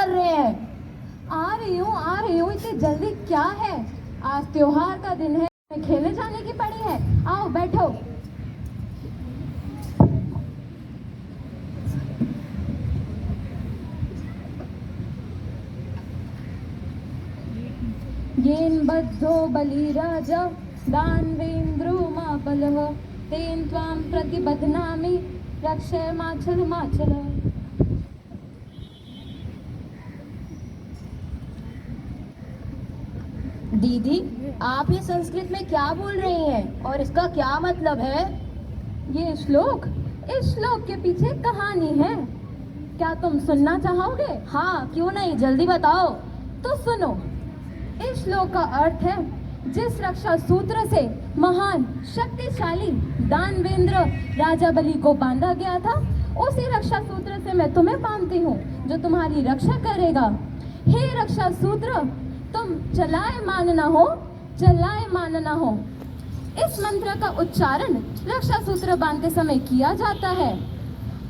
कर रहे हैं? आ रही हूँ, इतनी जल्दी क्या है? आज त्योहार का दिन है, खेले जाने की पड़ी है। आओ बैठो। येन बद्धो बलिराजा दानवेन्द्रो माबलः तेन त्वां प्रतिबध्नामि रक्षमाचल। दीदी, आप ये संस्कृत में क्या बोल रही हैं और इसका क्या मतलब है? इस श्लोक के पीछे कहानी है। क्या तुम सुनना चाहोगे? हाँ, क्यों नहीं, जल्दी बताओ। तो सुनो। इस श्लोक का अर्थ है, जिस रक्षा सूत्र से महान शक्तिशाली दानवेंद्र राजा बलि को बांधा गया था, उसी रक्षा सूत्र से मैं तुम्हें बांधती हूँ, जो तुम्हारी रक्षा करेगा। हे रक्षा सूत्र, तुम चलायमान न हो। इस मंत्र का उच्चारण रक्षा सूत्र बांधते समय किया जाता है।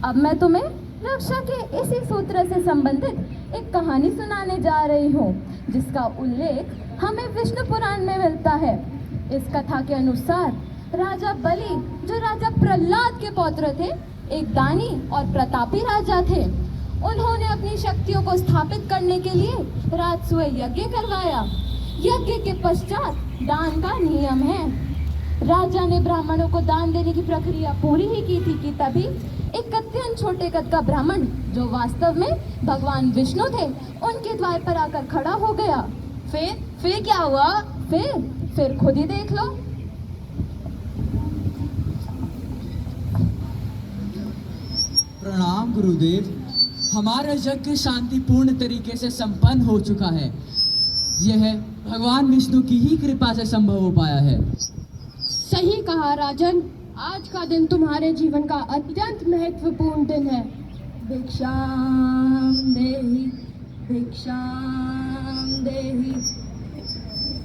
अब मैं तुम्हें रक्षा के इसी सूत्र से संबंधित एक कहानी सुनाने जा रही हूँ, जिसका उल्लेख हमें विष्णु पुराण में मिलता है। इस कथा के अनुसार राजा बलि, जो राजा प्रहलाद के पौत्र थे, एक दानी और प्रतापी राजा थे। उन्होंने अपनी शक्तियों को स्थापित करने के लिए राजसूय यज्ञ करवाया। यज्ञ के पश्चात दान का नियम है। राजा ने ब्राह्मणों को दान देने की प्रक्रिया पूरी ही की थी कि तभी एक अत्यंत छोटे कद का ब्राह्मण, जो वास्तव में भगवान विष्णु थे, उनके द्वार पर आकर खड़ा हो गया। फिर क्या हुआ? फिर खुद ही देख लो। प्रणाम गुरुदेव, हमारा यज्ञ शांतिपूर्ण तरीके से संपन्न हो चुका है। यह भगवान विष्णु की ही कृपा से संभव हो पाया है। सही कहा राजन, आज का दिन तुम्हारे जीवन का अत्यंत महत्वपूर्ण दिन है। भिक्षाम देहि।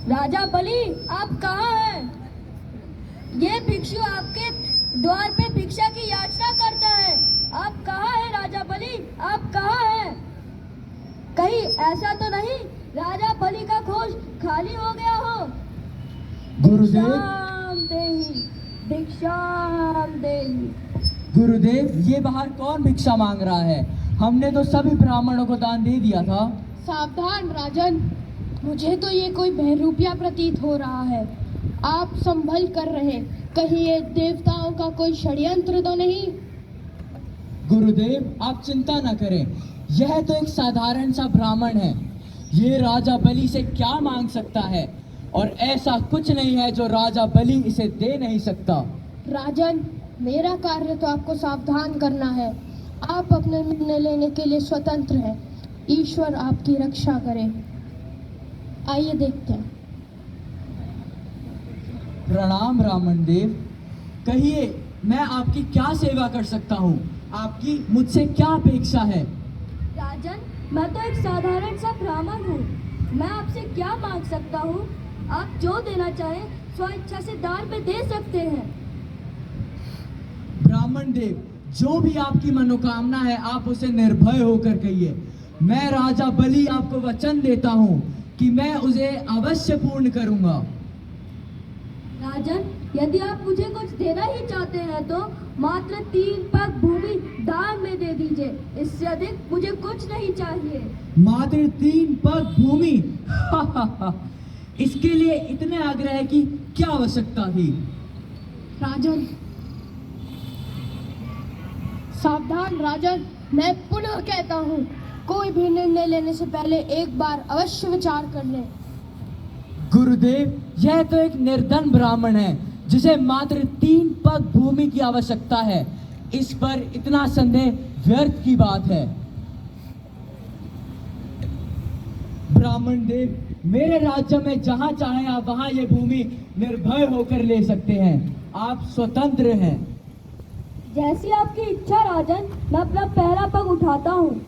राजा बलि, आप कहाँ हैं? ये भिक्षु आपके द्वार पे भिक्षा की याचना करता है। आप कहाँ हैं राजा बलि? आप कहाँ हैं? कहीं ऐसा तो नहीं राजा बलि का खोज खाली हो गया हो? भिक्षाम देहि। गुरुदेव, ये बाहर कौन भिक्षा मांग रहा है? हमने तो सभी ब्राह्मणों को दान दे दिया था। सावधान राजन, मुझे तो ये कोई बहरूपिया प्रतीत हो रहा है। आप संभल कर रहे, कहीं ये देवताओं का कोई षड्यंत्र तो नहीं? गुरुदेव, आप चिंता न करें, यह तो एक साधारण सा ब्राह्मण है। ये राजा बलि से क्या मांग सकता है, और ऐसा कुछ नहीं है जो राजा बलि इसे दे नहीं सकता। राजन, मेरा कार्य तो आपको सावधान करना है। आप अपने निर्णय लेने के लिए स्वतंत्र हैं। ईश्वर आपकी रक्षा करे। आइए देखते हैं। प्रणाम ब्राह्मण देव, कहिए मैं आपकी क्या सेवा कर सकता हूँ? आपकी मुझसे क्या अपेक्षा है? राजन, मैं तो एक साधारण सा ब्राह्मण हूँ। मैं आपसे क्या मांग सकता हूँ? आप जो देना चाहें स्वेच्छा से दान में दे सकते हैं। ब्राह्मण देव, जो भी आपकी मनोकामना है आप उसे निर्भय होकर कहिए। मैं राजा बलि आपको वचन देता हूँ कि मैं उसे अवश्य पूर्ण करूँगा। राजन, यदि आप मुझे कुछ देना ही चाहते हैं तो मात्र 3 पग भूमि दान में दे दीजिए। इससे अधिक मुझे कुछ नहीं चाहिए। मात्र 3 पग भूमि? इसके लिए इतने आग्रह की क्या आवश्यकता थी? राजन, सावधान राजन, मैं पुनः कहता हूँ, कोई भी निर्णय लेने से पहले एक बार अवश्य विचार कर लें। गुरुदेव, यह तो एक निर्धन ब्राह्मण है जिसे मात्र 3 पग भूमि की आवश्यकता है। इस पर इतना संदेह व्यर्थ की बात है। ब्राह्मण देव, मेरे राज्य में जहाँ चाहे आप वहाँ ये भूमि निर्भय होकर ले सकते हैं। आप स्वतंत्र हैं। जैसी आपकी इच्छा राजन, मैं अपना पहला पग उठाता हूँ।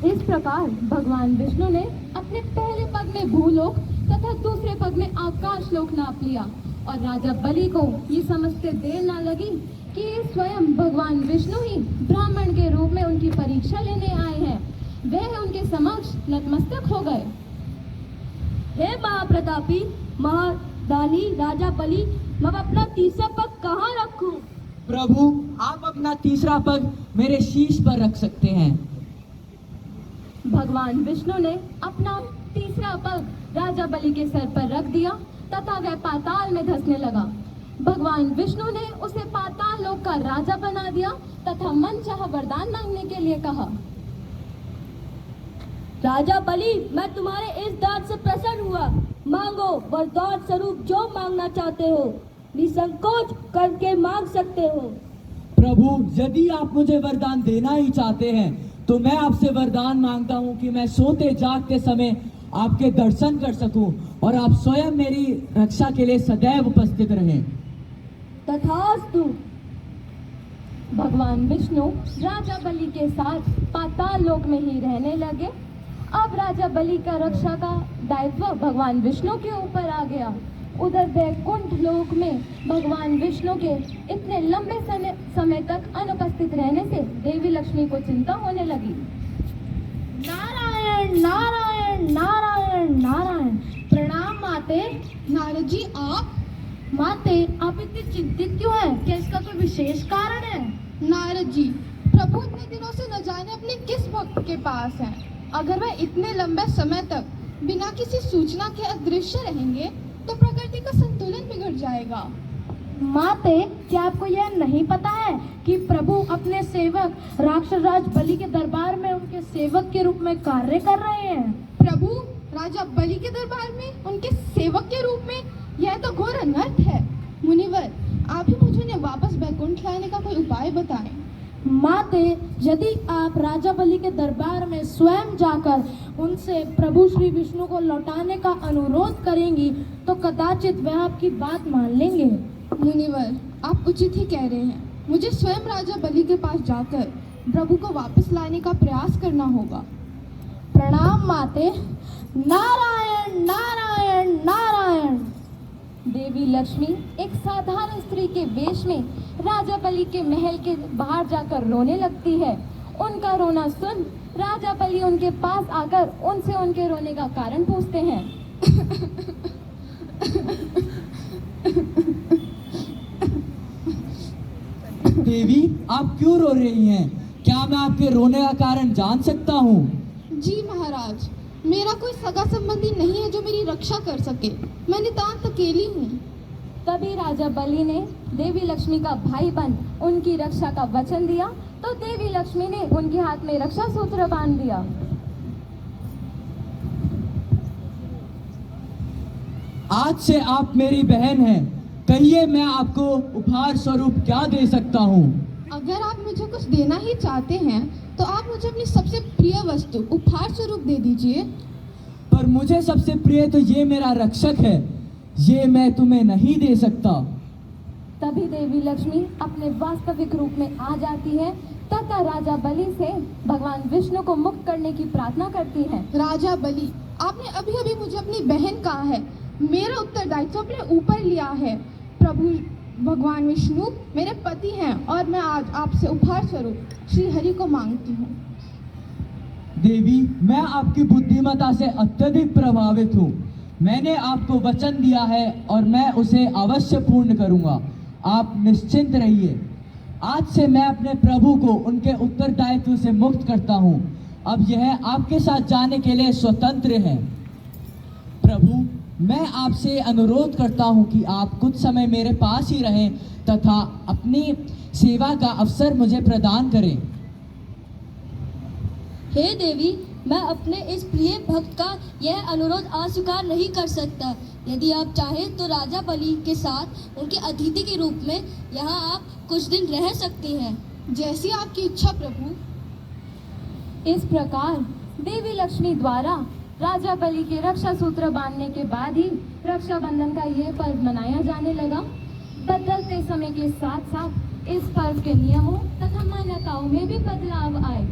इस प्रकार भगवान विष्णु ने अपने पहले पग में भूलोक तथा दूसरे पग में आकाश लोक नाप लिया, और राजा बलि को ये समझते देर ना लगी कि स्वयं भगवान विष्णु ही ब्राह्मण के रूप में उनकी परीक्षा लेने आए हैं, वह उनके समक्ष नतमस्तक हो गए। हे महाप्रतापी, महादानी राजा बलि, मैं अपना तीसरा पग कहाँ रखूं? प्रभु, आप अपना तीसरा पग मेरे शीश पर रख सकते हैं। भगवान विष्णु ने अपना तीसरा पग राजा बलि के सर पर रख दिया तथा वह पाताल में धंसने लगा। भगवान विष्णु ने उसे पाताल लोक का राजा बना दिया तथा मनचाहा वरदान मांगने के लिए कहा। राजा बलि, मैं तुम्हारे इस दान से प्रसन्न हुआ। मांगो, वरदान स्वरूप जो मांगना चाहते हो निसंकोच करके मांग सकते हो। प्रभु, यदि आप मुझे वरदान देना ही चाहते हैं तो मैं आपसे वरदान मांगता हूँ कि मैं सोते जागते समय आपके दर्शन कर सकूं और आप स्वयं मेरी रक्षा के लिए सदैव उपस्थित रहें। तथास्तु। भगवान विष्णु राजा बलि के साथ पाताल लोक में ही रहने लगे। अब राजा बलि का रक्षा का दायित्व भगवान विष्णु के ऊपर आ गया। उधर वैकुंठ लोक में भगवान विष्णु के इतने लंबे समय तक अनुपस्थित रहने से देवी लक्ष्मी को चिंता होने लगी। नारायण नारायण नारायण नारायण। प्रणाम माते। नारद जी, आप? माते, आप इतनी चिंतित क्यों हैं? क्या इसका कोई विशेष कारण है? नारद जी, प्रभु इतने दिनों से न जाने अपने किस भक्त के पास हैं। अगर वह इतने लंबे समय तक बिना किसी सूचना के अदृश्य रहेंगे तो प्रकृति का संतुलन बिगड़ जाएगा। माते, क्या आपको यह नहीं पता है कि प्रभु अपने सेवक राक्षस राज बलि के दरबार में उनके सेवक के रूप में कार्य कर रहे हैं? प्रभु राजा बलि के दरबार में उनके सेवक के रूप में? यह तो घोर अनर्थ है। मुनिवर, आप ही मुझे उन्हें वापस बैकुंठ लाने का कोई उपाय बताएं। माते, यदि आप राजा बलि के दरबार में स्वयं जाकर उनसे प्रभु श्री विष्णु को लौटाने का अनुरोध करेंगी तो कदाचित वह आपकी बात मान लेंगे। मुनिवर, आप उचित ही कह रहे हैं। मुझे स्वयं राजा बलि के पास जाकर प्रभु को वापस लाने का प्रयास करना होगा। प्रणाम माते। नारायण नारायण नारायण। देवी लक्ष्मी एक साधारण स्त्री के वेश में राजा बलि के महल के बाहर जाकर रोने लगती है। उनका रोना सुन राजा बलि उनके पास आकर उनसे उनके रोने का कारण पूछते हैं। देवी, आप क्यों रो रही हैं? क्या मैं आपके रोने का कारण जान सकता हूँ? जी महाराज, मेरा कोई सगा संबंधी नहीं है जो मेरी रक्षा कर सके। मैं नितांत अकेली हूँ। तभी राजा बलि ने देवी लक्ष्मी का भाई बन उनकी रक्षा का वचन दिया तो देवी लक्ष्मी ने उनके हाथ में रक्षा सूत्र बांध दिया। आज से आप मेरी बहन हैं। कहिए, मैं आपको उपहार स्वरूप क्या दे सकता हूँ? अगर आप मुझे कुछ देना ही चाहते हैं तो आप मुझे अपनी सबसे प्रिय वस्तु उपहार स्वरूप दे दीजिए। पर मुझे सबसे प्रिय तो ये मेरा रक्षक है, ये मैं तुम्हें नहीं दे सकता। तभी देवी लक्ष्मी अपने वास्तविक रूप में आ जाती है तथा राजा बलि से भगवान विष्णु को मुक्त करने की प्रार्थना करती है। राजा बलि, आपने अभी अभी मुझे अपनी बहन कहा है। मेरा उत्तरदायित्व अपने ऊपर लिया है। प्रभु भगवान विष्णु मेरे पति हैं और मैं आज आपसे उपहार स्वरूप श्री हरि को मांगती हूँ। देवी, मैं आपकी बुद्धिमत्ता से अत्यधिक प्रभावित हूँ। मैंने आपको वचन दिया है और मैं उसे अवश्य पूर्ण करूँगा। आप निश्चिंत रहिए। आज से मैं अपने प्रभु को उनके उत्तरदायित्व से मुक्त करता हूँ। अब यह आपके साथ जाने के लिए स्वतंत्र है। प्रभु, मैं आपसे अनुरोध करता हूँ कि आप कुछ समय मेरे पास ही रहें तथा अपनी सेवा का अवसर मुझे प्रदान करें। हे देवी, मैं अपने इस प्रिय भक्त का यह अनुरोध अस्वीकार नहीं कर सकता। यदि आप चाहें तो राजा बलि के साथ उनके अतिथि के रूप में यहाँ आप कुछ दिन रह सकती हैं। जैसी आपकी इच्छा प्रभु। इस प्रकार देवी लक्ष्मी द्वारा राजा बलि के रक्षा सूत्र बांधने के बाद ही रक्षाबंधन का ये पर्व मनाया जाने लगा। बदलते समय के साथ साथ इस पर्व के नियमों तथा मान्यताओं में भी बदलाव आए।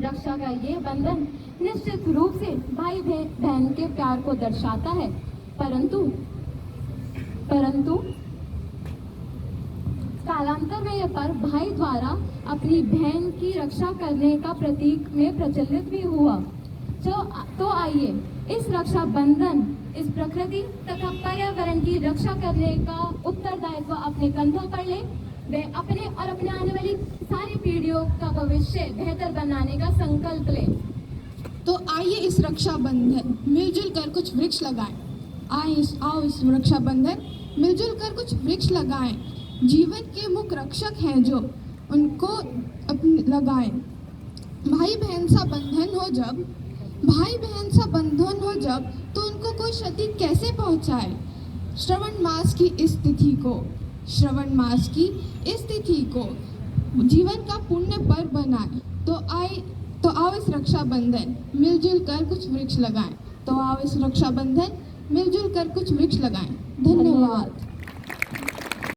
रक्षा का ये बंधन निश्चित रूप से भाई बहन के प्यार को दर्शाता है, परंतु कालांतर में यह पर्व भाई द्वारा अपनी बहन की रक्षा करने का प्रतीक में प्रचलित भी हुआ। तो आइए इस रक्षा बंधन, इस प्रकृति तथा पर्यावरण की रक्षा करने का उत्तरदायित्व अपने कंधों पर ले वे अपने और अपने आने वाली सारी पीढ़ियों का भविष्य बेहतर बनाने का संकल्प ले। तो आइए इस रक्षाबंधन मिलजुल कर कुछ वृक्ष लगाएं। आओ इस रक्षाबंधन मिलजुल कर कुछ वृक्ष लगाएं। जीवन के मुख्य रक्षक हैं जो, उनको लगाएं। भाई बहन सा बंधन हो जब तो उनको कोई क्षति कैसे पहुंचाए। श्रवण मास की इस तिथि को जीवन का पुण्य पर्व बनाएं। तो आओ इस रक्षाबंधन मिलजुल कर कुछ वृक्ष लगाएं। धन्यवाद।